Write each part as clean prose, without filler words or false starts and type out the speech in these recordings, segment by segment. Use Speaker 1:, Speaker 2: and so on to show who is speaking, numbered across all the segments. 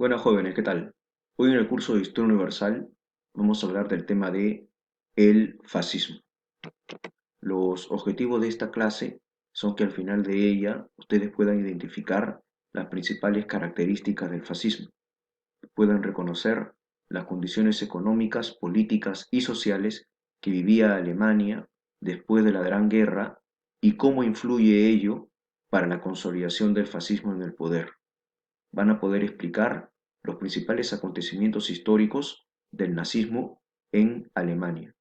Speaker 1: Buenas jóvenes, ¿qué tal? Hoy en el curso de Historia Universal vamos a hablar del tema de el fascismo. Los objetivos de esta clase son que al final de ella ustedes puedan identificar las principales características del fascismo, puedan reconocer las condiciones económicas, políticas y sociales que vivía Alemania después de la Gran Guerra y cómo influye ello para la consolidación del fascismo en el poder. Van a poder explicar los principales acontecimientos históricos del nazismo en Alemania.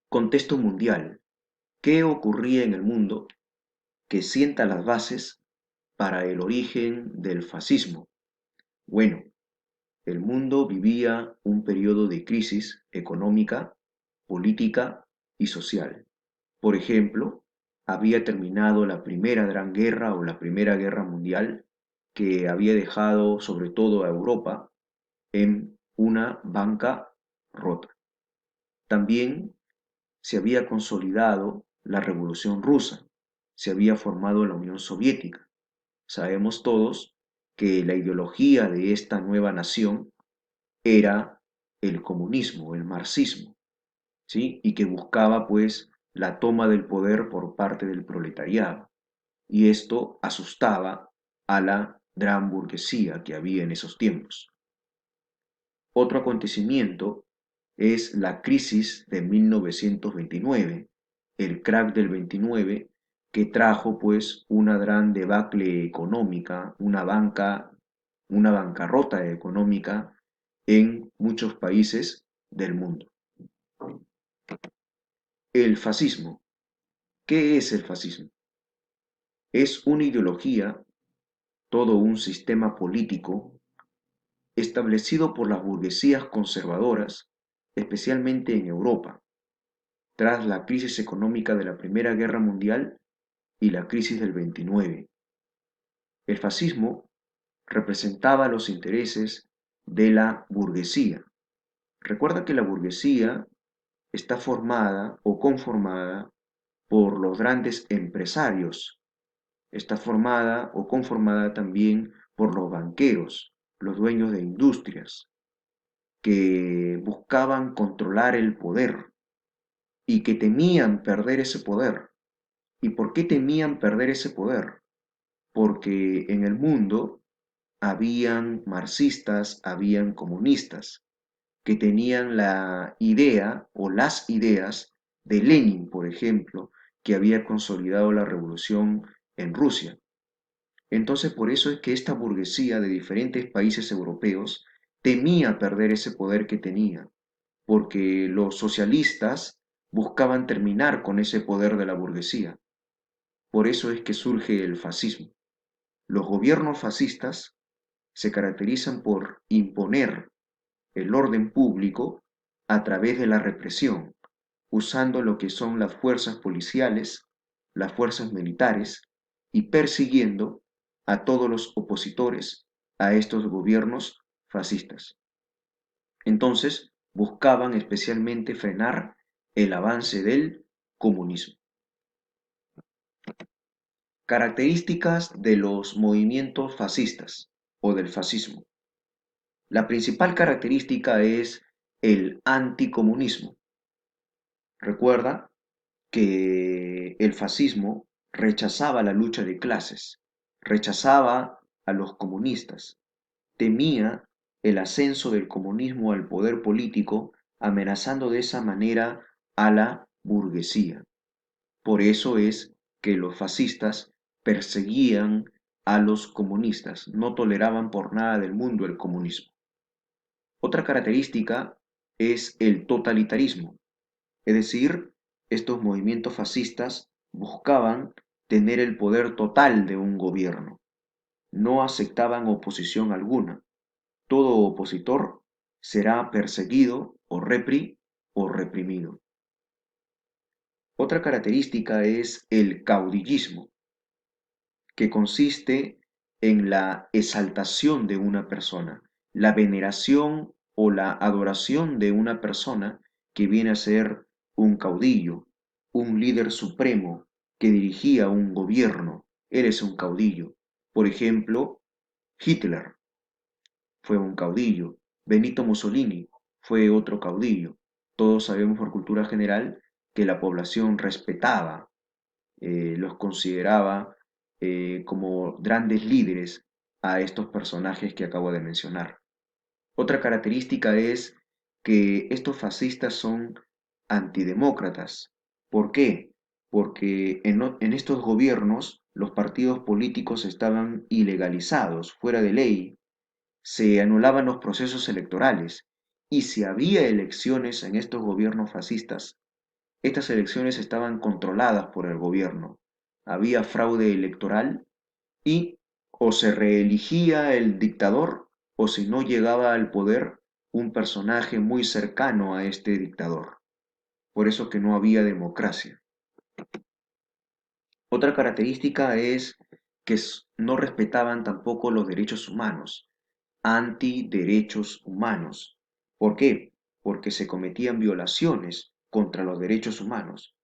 Speaker 1: Contexto mundial. ¿Qué ocurría en el mundo que sienta las bases para el origen del fascismo? Bueno, el mundo vivía un periodo de crisis económica, política y social. Por ejemplo, había terminado la Primera Gran Guerra o la Primera Guerra Mundial, que había dejado sobre todo a Europa en una banca rota. También se había consolidado la Revolución Rusa, se había formado la Unión Soviética. Sabemos todos que la ideología de esta nueva nación era el comunismo, el marxismo, ¿sí? Y que buscaba pues la toma del poder por parte del proletariado. Y esto asustaba a la gran burguesía que había en esos tiempos. Otro acontecimiento es la crisis de 1929, el crack del 29, que trajo pues una gran debacle económica, una bancarrota económica en muchos países del mundo. El fascismo. ¿Qué es el fascismo? Es una ideología, todo un sistema político establecido por las burguesías conservadoras, especialmente en Europa, tras la crisis económica de la Primera Guerra Mundial y la crisis del 29. El fascismo representaba los intereses de la burguesía. Recuerda que la burguesía está formada o conformada por los grandes empresarios, está formada o conformada también por los banqueros, los dueños de industrias, que buscaban controlar el poder y que temían perder ese poder. ¿Y por qué temían perder ese poder? Porque en el mundo habían marxistas, habían comunistas, que tenían la idea o las ideas de Lenin, por ejemplo, que había consolidado la revolución en Rusia. Entonces, por eso es que esta burguesía de diferentes países europeos temía perder ese poder que tenía, porque los socialistas buscaban terminar con ese poder de la burguesía. Por eso es que surge el fascismo. Los gobiernos fascistas se caracterizan por imponer el orden público a través de la represión, usando lo que son las fuerzas policiales, las fuerzas militares y persiguiendo a todos los opositores a estos gobiernos fascistas. Entonces, buscaban especialmente frenar el avance del comunismo. Características de los movimientos fascistas o del fascismo. La principal característica es el anticomunismo. Recuerda que el fascismo rechazaba la lucha de clases, rechazaba a los comunistas, temía el ascenso del comunismo al poder político, amenazando de esa manera a la burguesía. Por eso es que los fascistas perseguían a los comunistas, no toleraban por nada del mundo el comunismo. Otra característica es el totalitarismo, es decir, estos movimientos fascistas buscaban tener el poder total de un gobierno, no aceptaban oposición alguna. Todo opositor será perseguido o reprimido. Otra característica es el caudillismo, que consiste en la exaltación de una persona, la veneración o la adoración de una persona que viene a ser un caudillo, un líder supremo que dirigía un gobierno. Eres un caudillo. Por ejemplo, Hitler fue un caudillo. Benito Mussolini fue otro caudillo. Todos sabemos por cultura general que la población respetaba, los consideraba como grandes líderes a estos personajes que acabo de mencionar. Otra característica es que estos fascistas son antidemócratas. ¿Por qué? Porque en estos gobiernos los partidos políticos estaban ilegalizados, fuera de ley, se anulaban los procesos electorales y si había elecciones en estos gobiernos fascistas, estas elecciones estaban controladas por el gobierno. Había fraude electoral y o se reeligía el dictador o si no llegaba al poder un personaje muy cercano a este dictador. Por eso que no había democracia. Otra característica es que no respetaban tampoco los derechos humanos, antiderechos humanos. ¿Por qué? Porque se cometían violaciones contra los derechos humanos,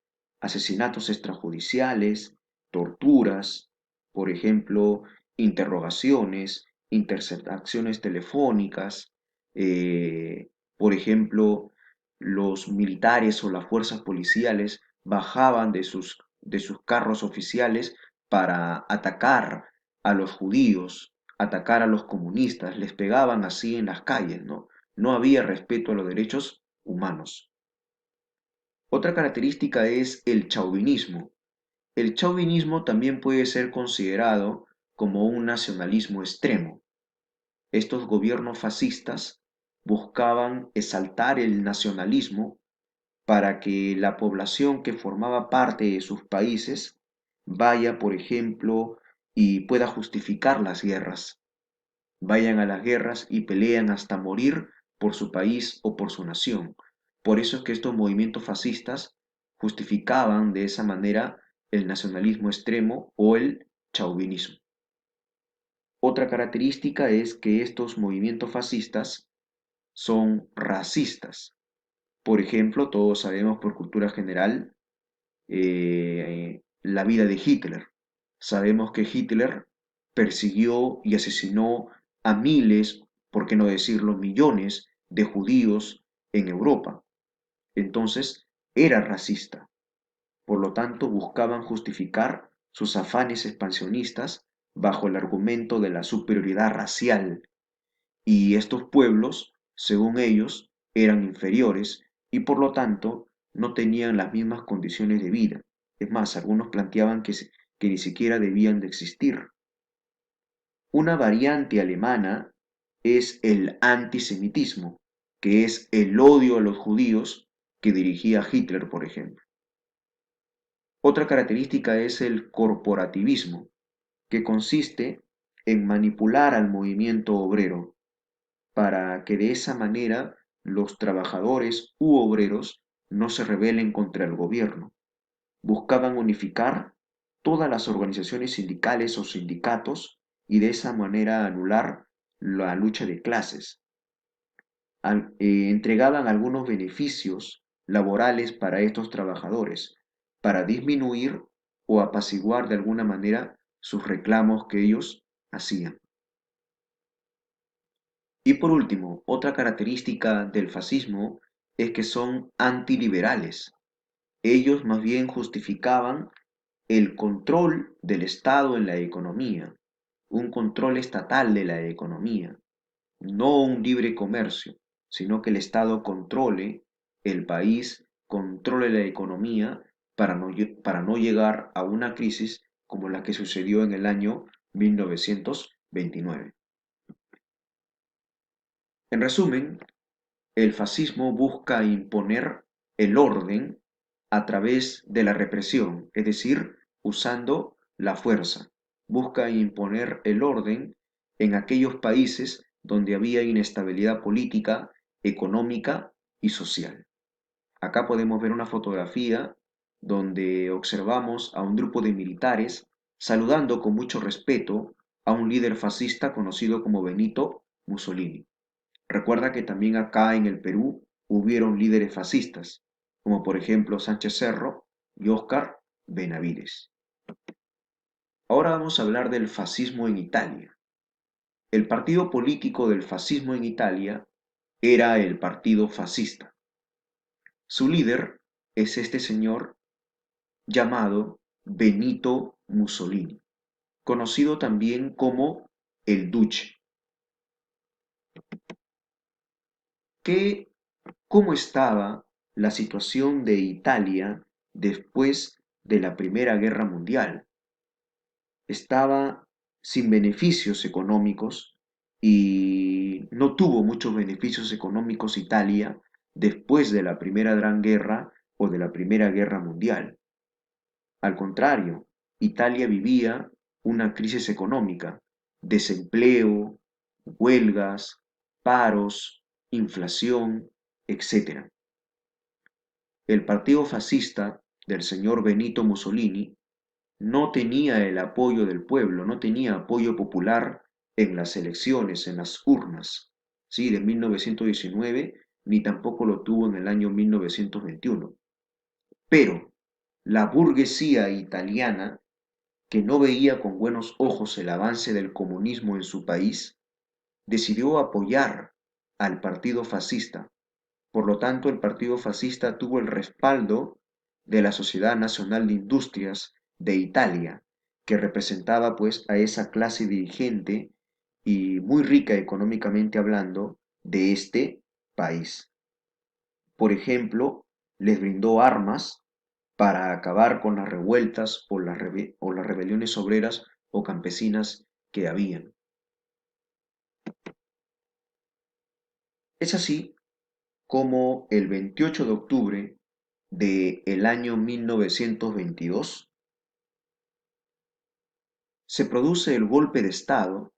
Speaker 1: asesinatos extrajudiciales, torturas, por ejemplo, interrogaciones, interceptaciones telefónicas, por ejemplo, los militares o las fuerzas policiales bajaban de sus carros oficiales para atacar a los judíos, atacar a los comunistas, les pegaban así en las calles, ¿no? No había respeto a los derechos humanos. Otra característica es el chauvinismo. El chauvinismo también puede ser considerado como un nacionalismo extremo. Estos gobiernos fascistas buscaban exaltar el nacionalismo para que la población que formaba parte de sus países vaya, por ejemplo, y pueda justificar las guerras. Vayan a las guerras y pelean hasta morir por su país o por su nación. Por eso es que estos movimientos fascistas justificaban de esa manera el nacionalismo extremo o el chauvinismo. Otra característica es que estos movimientos fascistas son racistas. Por ejemplo, todos sabemos por cultura general la vida de Hitler. Sabemos que Hitler persiguió y asesinó a miles, por qué no decirlo, millones de judíos en Europa. Entonces, era racista. Por lo tanto, buscaban justificar sus afanes expansionistas bajo el argumento de la superioridad racial. Y estos pueblos, según ellos, eran inferiores y por lo tanto no tenían las mismas condiciones de vida. Es más, algunos planteaban que ni siquiera debían de existir. Una variante alemana es el antisemitismo, que es el odio a los judíos que dirigía Hitler, por ejemplo. Otra característica es el corporativismo, que consiste en manipular al movimiento obrero para que de esa manera los trabajadores u obreros no se rebelen contra el gobierno. Buscaban unificar todas las organizaciones sindicales o sindicatos y de esa manera anular la lucha de clases. Entregaban algunos beneficios laborales para estos trabajadores, para disminuir o apaciguar de alguna manera sus reclamos que ellos hacían. Y por último, otra característica del fascismo es que son antiliberales. Ellos más bien justificaban el control del Estado en la economía, un control estatal de la economía, no un libre comercio, sino que el Estado controle el país, controle la economía para no llegar a una crisis como la que sucedió en el año 1929. En resumen, el fascismo busca imponer el orden a través de la represión, es decir, usando la fuerza. Busca imponer el orden en aquellos países donde había inestabilidad política, económica y social. Acá podemos ver una fotografía donde observamos a un grupo de militares saludando con mucho respeto a un líder fascista conocido como Benito Mussolini. Recuerda que también acá en el Perú hubieron líderes fascistas, como por ejemplo Sánchez Cerro y Óscar Benavides. Ahora vamos a hablar del fascismo en Italia. El partido político del fascismo en Italia era el Partido Fascista. Su líder es este señor llamado Benito Mussolini, conocido también como el Duce. ¿Qué, ¿Cómo estaba la situación de Italia después de la Primera Guerra Mundial? Estaba sin beneficios económicos y no tuvo muchos beneficios económicos Italia después de la Primera Gran Guerra o de la Primera Guerra Mundial. Al contrario, Italia vivía una crisis económica, desempleo, huelgas, paros, inflación, etc. El partido fascista del señor Benito Mussolini no tenía el apoyo del pueblo, no tenía apoyo popular en las elecciones, en las urnas, ¿sí? De 1919, ni tampoco lo tuvo en el año 1921. Pero la burguesía italiana, que no veía con buenos ojos el avance del comunismo en su país, decidió apoyar al partido fascista. Por lo tanto, el partido fascista tuvo el respaldo de la Sociedad Nacional de Industrias de Italia, que representaba pues a esa clase dirigente y muy rica económicamente hablando de este país. Por ejemplo, les brindó armas para acabar con las revueltas o las rebeliones obreras o campesinas que habían. Es así como el 28 de octubre del año 1922 se produce el golpe de Estado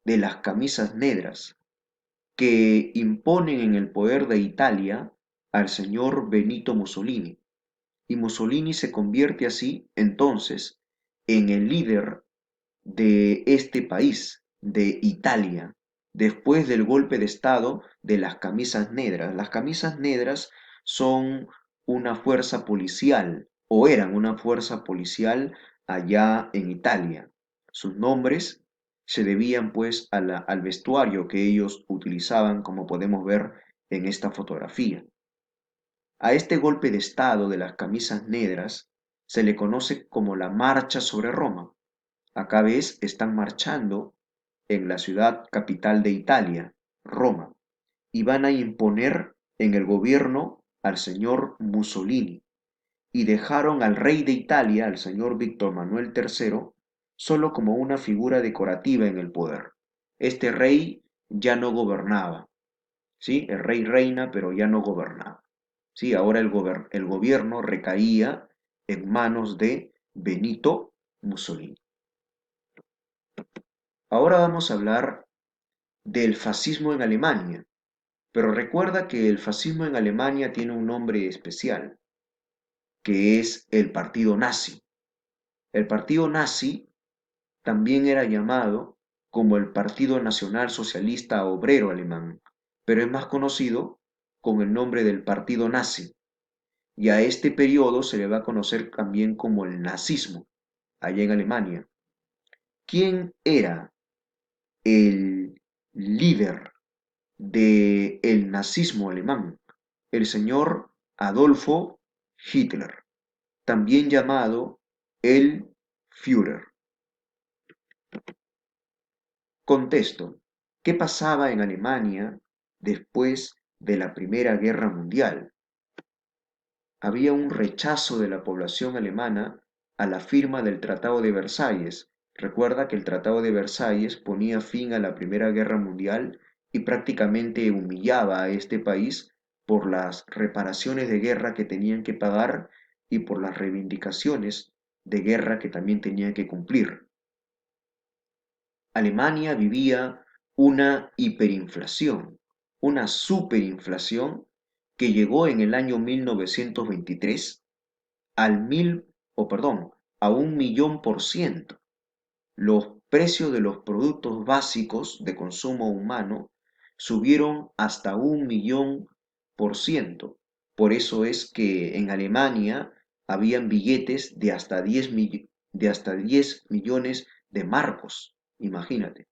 Speaker 1: de las camisas negras que imponen en el poder de Italia al señor Benito Mussolini. Y Mussolini se convierte así entonces en el líder de este país, de Italia, después del golpe de Estado de las camisas negras. Las camisas negras son una fuerza policial, o eran una fuerza policial allá en Italia. Sus nombres se debían pues al vestuario que ellos utilizaban, como podemos ver en esta fotografía. A este golpe de Estado de las camisas negras se le conoce como la Marcha sobre Roma. Acá ves, están marchando en la ciudad capital de Italia, Roma, y van a imponer en el gobierno al señor Mussolini, y dejaron al rey de Italia, al señor Víctor Manuel III, solo como una figura decorativa en el poder. Este rey ya no gobernaba, ¿sí? El rey reina, pero ya no gobernaba. ¿Sí? Ahora el gobierno recaía en manos de Benito Mussolini. Ahora vamos a hablar del fascismo en Alemania, pero recuerda que el fascismo en Alemania tiene un nombre especial, que es el partido nazi. El partido nazi también era llamado como el Partido Nacional Socialista Obrero Alemán, pero es más conocido con el nombre del partido nazi. Y a este periodo se le va a conocer también como el nazismo, allá en Alemania. ¿Quién era el líder del nazismo alemán? El señor Adolfo Hitler, también llamado el Führer. Contesto, ¿qué pasaba en Alemania después de la Primera Guerra Mundial? Había un rechazo de la población alemana a la firma del Tratado de Versalles. Recuerda que el Tratado de Versalles ponía fin a la Primera Guerra Mundial y prácticamente humillaba a este país por las reparaciones de guerra que tenían que pagar y por las reivindicaciones de guerra que también tenían que cumplir. Alemania vivía una hiperinflación, una superinflación que llegó en el año 1923 al a 1.000.000%. Los precios de los productos básicos de consumo humano subieron hasta 1.000.000%. Por eso es que en Alemania habían billetes de hasta 10 millones de marcos, imagínate.